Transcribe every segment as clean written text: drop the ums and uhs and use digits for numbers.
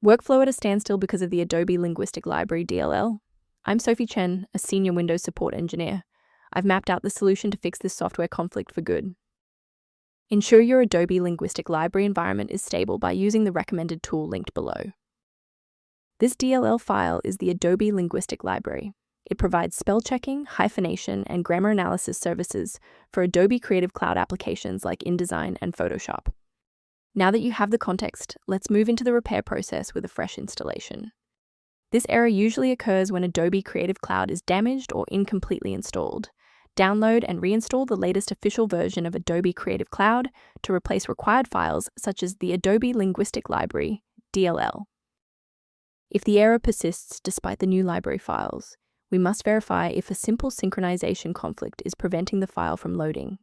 Workflow at a standstill because of the Adobe Linguistic Library DLL? I'm Sophie Chen, a senior Windows support engineer. I've mapped out the solution to fix this software conflict for good. Ensure your Adobe Linguistic Library environment is stable by using the recommended tool linked below. This DLL file is the Adobe Linguistic Library. It provides spell checking, hyphenation, and grammar analysis services for Adobe Creative Cloud applications like InDesign and Photoshop. Now that you have the context, let's move into the repair process with a fresh installation. This error usually occurs when Adobe Creative Cloud is damaged or incompletely installed. Download and reinstall the latest official version of Adobe Creative Cloud to replace required files such as the Adobe Linguistic Library, DLL. If the error persists despite the new library files, we must verify if a simple synchronization conflict is preventing the file from loading.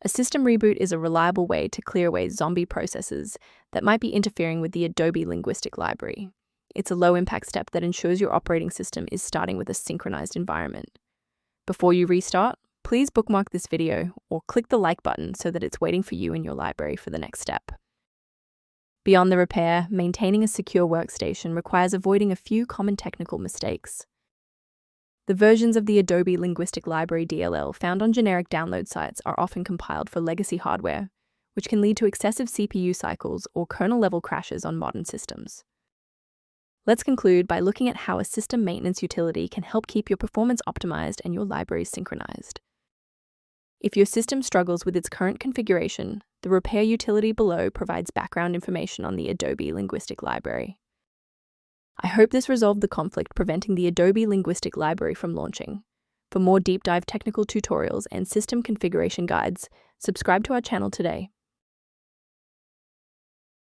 A system reboot is a reliable way to clear away zombie processes that might be interfering with the Adobe Linguistic Library. It's a low-impact step that ensures your operating system is starting with a synchronized environment. Before you restart, please bookmark this video or click the like button so that it's waiting for you in your library for the next step. Beyond the repair, maintaining a secure workstation requires avoiding a few common technical mistakes. The versions of the Adobe Linguistic Library DLL found on generic download sites are often compiled for legacy hardware, which can lead to excessive CPU cycles or kernel-level crashes on modern systems. Let's conclude by looking at how a system maintenance utility can help keep your performance optimized and your libraries synchronized. If your system struggles with its current configuration, the repair utility below provides background information on the Adobe Linguistic Library. I hope this resolved the conflict preventing the Adobe Linguistic Library from launching. For more deep dive technical tutorials and system configuration guides, subscribe to our channel today.